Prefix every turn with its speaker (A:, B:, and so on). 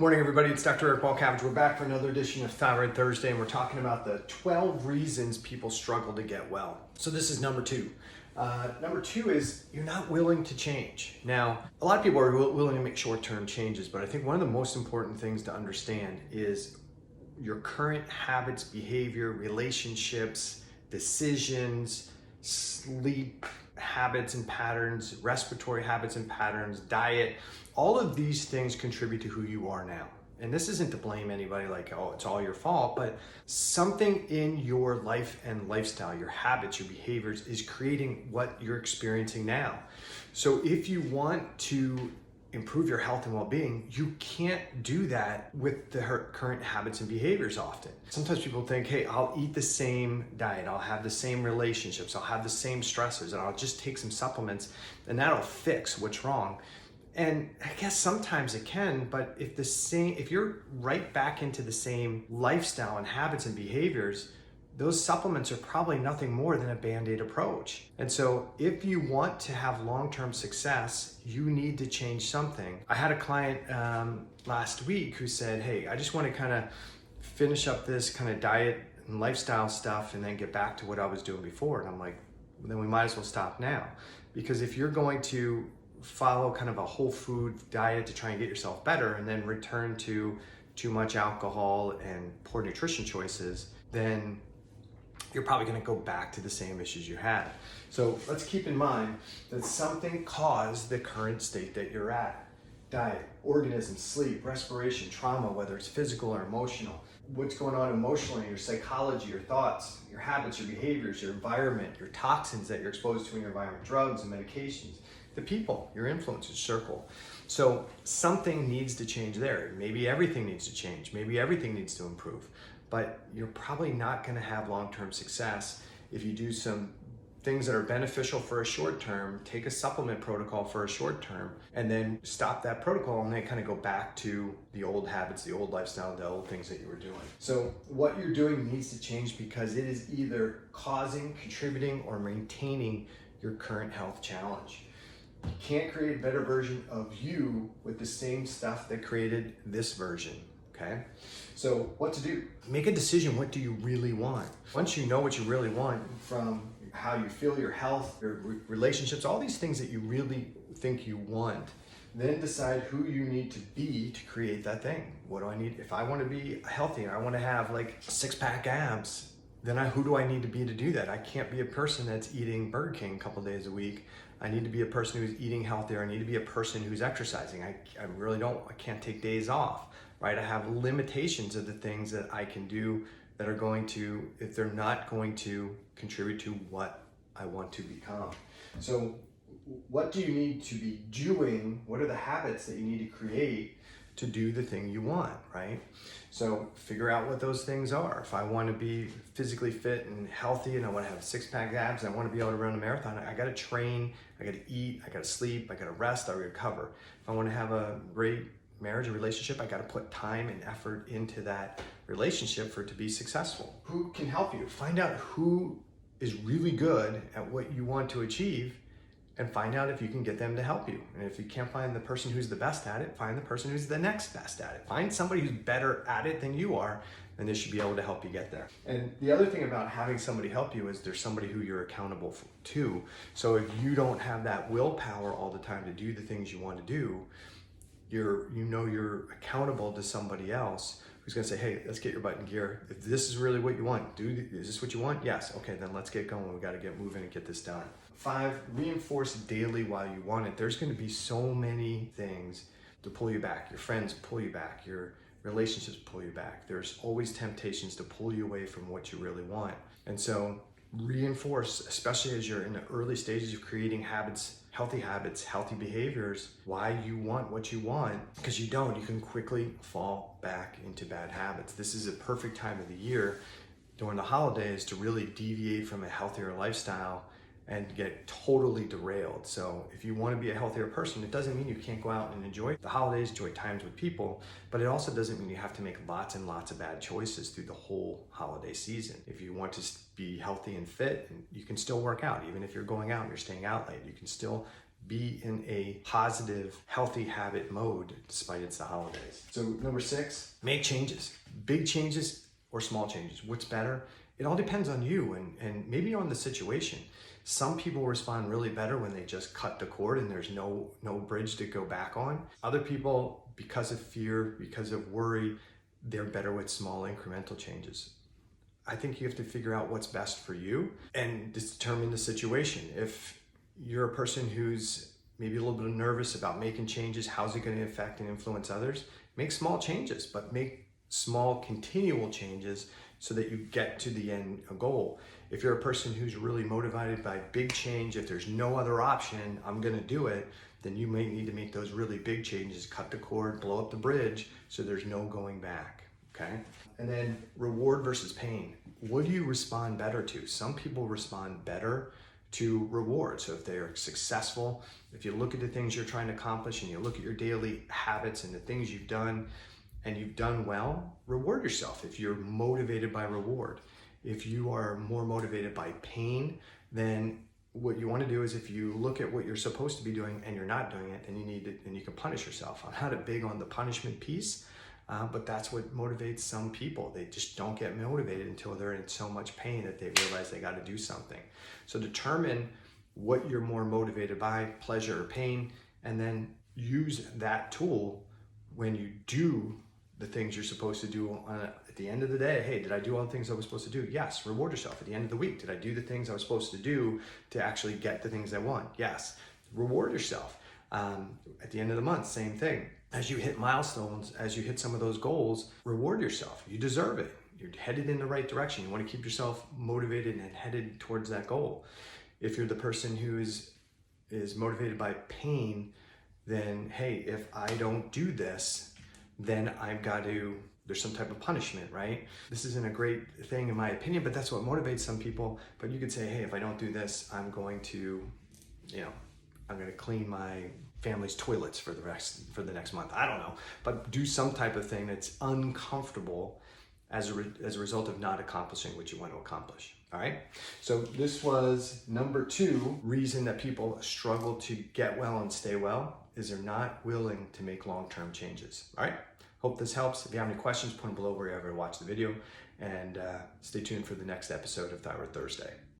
A: Morning, everybody. It's Dr. Eric Balcavage. We're back for another edition of Thyroid Thursday, and we're talking about the 12 reasons people struggle to get well. So this is number two. Number two is you're not willing to change. Now, a lot of people are willing to make short-term changes, but I think one of the most important things to understand is your current habits, behavior, relationships, decisions, sleep habits and patterns, respiratory habits and patterns, diet, all of these things contribute to who you are now. And this isn't to blame anybody like, oh, it's all your fault, but something in your life and lifestyle, your habits, your behaviors is creating what you're experiencing now. So if you want to improve your health and well-being, you can't do that with the current habits and behaviors often. Sometimes people think, hey, I'll eat the same diet, I'll have the same relationships, I'll have the same stressors, and I'll just take some supplements and that'll fix what's wrong. And I guess sometimes it can, but if you're right back into the same lifestyle and habits and behaviors, those supplements are probably nothing more than a Band-Aid approach. And so if you want to have long-term success, you need to change something. I had a client last week who said, hey, I just want to kind of finish up this kind of diet and lifestyle stuff and then get back to what I was doing before. And I'm like, then we might as well stop now. Because if you're going to follow kind of a whole food diet to try and get yourself better and then return to too much alcohol and poor nutrition choices, then you're probably going to go back to the same issues you had. So let's keep in mind that something caused the current state that you're at. Diet, organism, sleep, respiration, trauma, whether it's physical or emotional. What's going on emotionally, your psychology, your thoughts, your habits, your behaviors, your environment, your toxins that you're exposed to in your environment, drugs and medications, the people, your influence, your circle. So something needs to change there. Maybe everything needs to change. Maybe everything needs to improve. But you're probably not going to have long-term success if you do some things that are beneficial for a short term, take a supplement protocol for a short term, and then stop that protocol and then kind of go back to the old habits, the old lifestyle, the old things that you were doing. So what you're doing needs to change because it is either causing, contributing, or maintaining your current health challenge. You can't create a better version of you with the same stuff that created this version. Okay, so what to do? Make a decision. What do you really want? Once you know what you really want, from how you feel, your health, your relationships, all these things that you really think you want, then decide who you need to be to create that thing. What do I need? If I want to be healthy and I want to have like six-pack abs, then who do I need to be to do that? I can't be a person that's eating Burger King a couple days a week. I need to be a person who's eating healthier. I need to be a person who's exercising. I can't take days off, right? I have limitations of the things that I can do that are going to, if they're not going to contribute to what I want to become. So what do you need to be doing? What are the habits that you need to create to do the thing you want, right? So figure out what those things are. If I want to be physically fit and healthy and I want to have six-pack abs and I want to be able to run a marathon, I got to train, I got to eat, I got to sleep, I got to rest, I recover. If I want to have a great marriage or relationship, I got to put time and effort into that relationship for it to be successful. Who can help you? Find out who is really good at what you want to achieve and find out if you can get them to help you. And if you can't find the person who's the best at it, find the person who's the next best at it. Find somebody who's better at it than you are, and they should be able to help you get there. And the other thing about having somebody help you is there's somebody who you're accountable to. So if you don't have that willpower all the time to do the things you want to do, you're accountable to somebody else who's going to say, hey, let's get your butt in gear. If this is really what you want, is this what you want? Yes. Okay, then let's get going. We got to get moving and get this done. 5, reinforce daily while you want it. There's going to be so many things to pull you back. Your friends pull you back. Your relationships pull you back. There's always temptations to pull you away from what you really want. And so reinforce, especially as you're in the early stages of creating habits, healthy behaviors, why you want what you want, because you can quickly fall back into bad habits. This is a perfect time of the year during the holidays to really deviate from a healthier lifestyle and get totally derailed. So if you want to be a healthier person, it doesn't mean you can't go out and enjoy the holidays, enjoy times with people, but it also doesn't mean you have to make lots and lots of bad choices through the whole holiday season. If you want to be healthy and fit, you can still work out. Even if you're going out and you're staying out late, you can still be in a positive, healthy habit mode despite it's the holidays. So number 6, make changes. Big changes or small changes. What's better? It all depends on you and maybe on the situation. Some people respond really better when they just cut the cord and there's no bridge to go back on. Other people, because of fear, because of worry, they're better with small incremental changes. I think you have to figure out what's best for you and determine the situation. If you're a person who's maybe a little bit nervous about making changes, how's it going to affect and influence others? Make small changes, but make small continual changes so that you get to the end goal. If you're a person who's really motivated by big change, if there's no other option, I'm going to do it, then you may need to make those really big changes, cut the cord, blow up the bridge, so there's no going back, okay? And then reward versus pain. What do you respond better to? Some people respond better to reward. So if they're successful, if you look at the things you're trying to accomplish and you look at your daily habits and the things you've done and you've done well, reward yourself if you're motivated by reward. If you are more motivated by pain, then what you want to do is if you look at what you're supposed to be doing and you're not doing it, then you can punish yourself. I'm not big on the punishment piece, but that's what motivates some people. They just don't get motivated until they're in so much pain that they realize they got to do something. So determine what you're more motivated by, pleasure or pain, and then use that tool when you do the things you're supposed to do at the end of the day. Hey, did I do all the things I was supposed to do? Yes. Reward yourself. At the end of the week, did I do the things I was supposed to do to actually get the things I want? Yes. Reward yourself. At the end of the month, same thing. As you hit milestones, as you hit some of those goals, reward yourself. You deserve it. You're headed in the right direction. You want to keep yourself motivated and headed towards that goal. If you're the person who is motivated by pain, then hey, if I don't do this, then there's some type of punishment, right? This isn't a great thing in my opinion, but that's what motivates some people. But you could say, hey, if I don't do this, I'm going to clean my family's toilets for the next month. I don't know, but do some type of thing that's uncomfortable as a result of not accomplishing what you want to accomplish. All right. So this was number 2 reason that people struggle to get well and stay well is they're not willing to make long-term changes. All right. Hope this helps. If you have any questions, put them below wherever you watch the video, and stay tuned for the next episode of Thyroid Thursday.